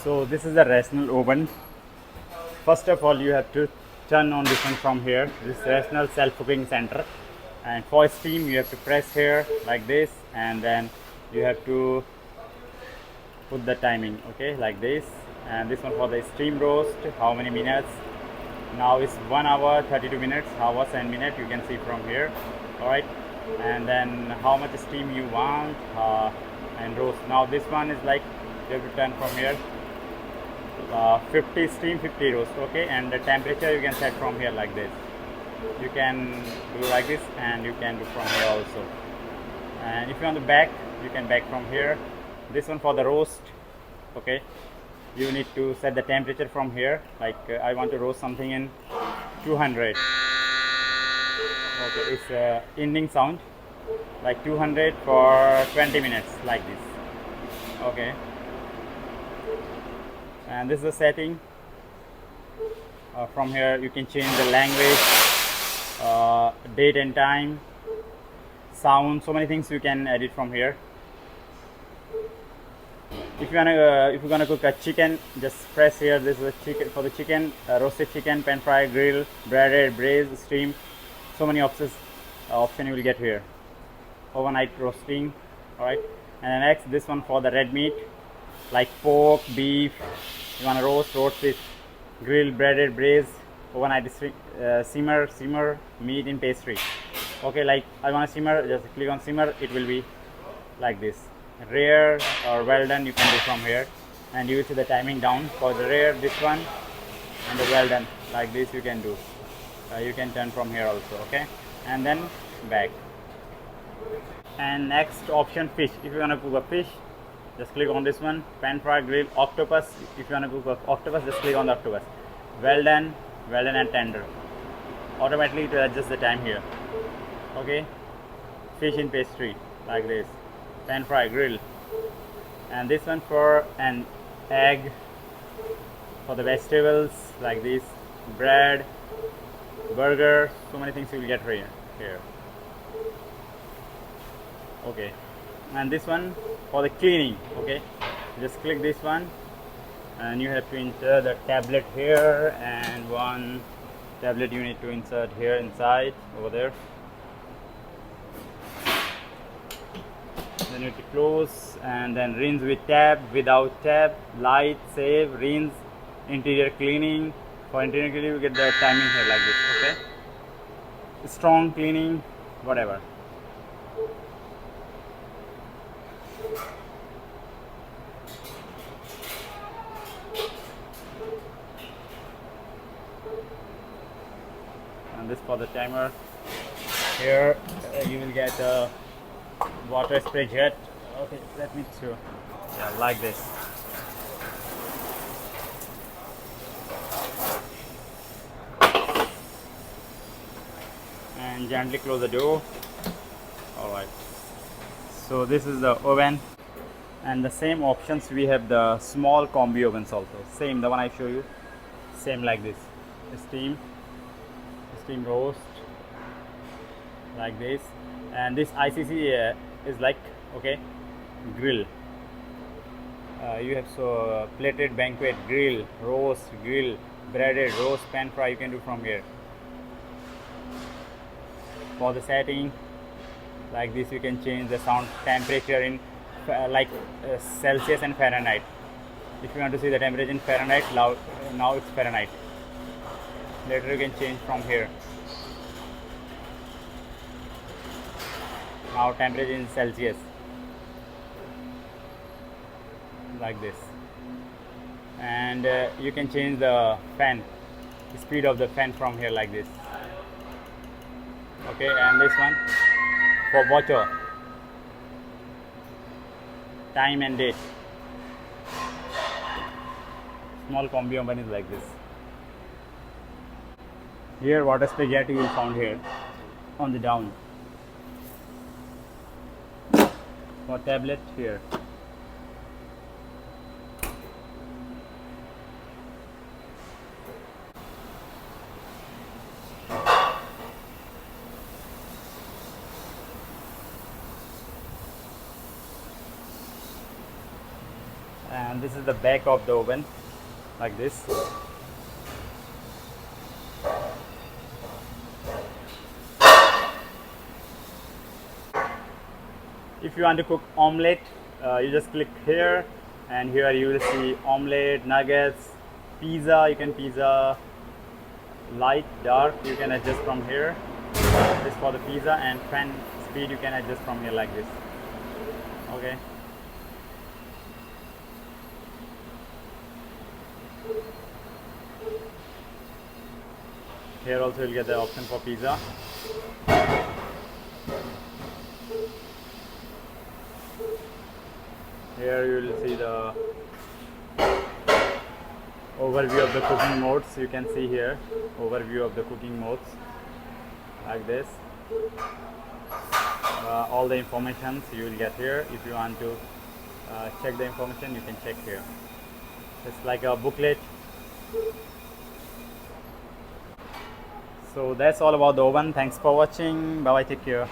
So this is the Rational oven. First of all, you have to turn on this one from here. This Rational self cooking center, and for steam you have to press here like this, and then you have to put the timing, okay, like this. And this one for the steam roast, how many minutes? Now it's 1 hour 32 minutes, hours and minute, you can see from here. All right, and then how much steam you want, and roast. Now this one is like you have to turn from here, 50 steam, 50 roast, okay. And the temperature you can set from here like this. You can do like this, and you can do from here also. And if you want to bake, you can bake from here. This one for the roast, okay, you need to set the temperature from here, like I want to roast something in 200. Okay, it's ending sound, like 200 for 20 minutes like this, okay. And this is the setting. From here you can change the language, date and time, sound, so many things you can edit from here. If you're gonna cook a chicken, just press here. This is a chicken for the chicken, roasted chicken, pan fry, grill, breaded, braised, steam. So many options you will get here. Overnight roasting, all right. And next, this one for the red meat, like pork, beef. You wanna roast it, grill, breaded, braised, overnight simmer meat in pastry. Okay, like I wanna simmer, just click on simmer. It will be like this. Rare or well done you can do from here, and you will see the timing down for the rare, this one, and the well done like this you can do. You can turn from here also, okay. And then back. And next option, fish. If you want to cook a fish, just click on this one, pan fry, grill. Octopus, if you want to cook a octopus, just click on the octopus. Well done and tender. Automatically it will adjust the time here, okay. Fish in pastry like this, pan fry, grill. And this one for an egg, for the vegetables like this, bread, burger, so many things you will get here, okay. And this one for the cleaning, okay. Just click this one, and you have to insert the tablet here, and one tablet you need to insert here inside over there. Then you need to close, and then rinse with tab, without tab, light, save, rinse, interior cleaning. For interior cleaning you get the timing here like this, okay. Strong cleaning, whatever. And this for the timer. Here you will get a water spray jet. Okay, let me show. Yeah, like this. And gently close the door. All right. So this is the oven, and the same options we have the small combi ovens also. Same, the one I show you. Same like this. Steam roast like this. And this ICC is like, okay, grill. You have so plated banquet, grill, roast, grill, breaded, roast, pan fry you can do from here. For the setting like this, you can change the sound temperature in Celsius and Fahrenheit. If you want to see the temperature in Fahrenheit, now it's Fahrenheit. Later you can change from here. Now temperature in Celsius like this. And you can change the fan, the speed of the fan from here like this, okay. And this one for water, time and date. Small combi oven is like this. Here water spaghetti you will found here on the down. For tablet here. And this is the back of the oven, like this. If you want to cook omelette, you just click here, and here you will see omelette, nuggets, pizza. You can pizza light, dark, you can adjust from here. This for the pizza, and fan speed you can adjust from here like this. Okay. Here also you'll get the option for pizza. Here you will see the overview of the cooking modes. You can see here overview of the cooking modes like this. All the information you will get here. If you want to check the information, you can check here. It's like a booklet. So that's all about the oven. Thanks for watching. Bye bye, take care.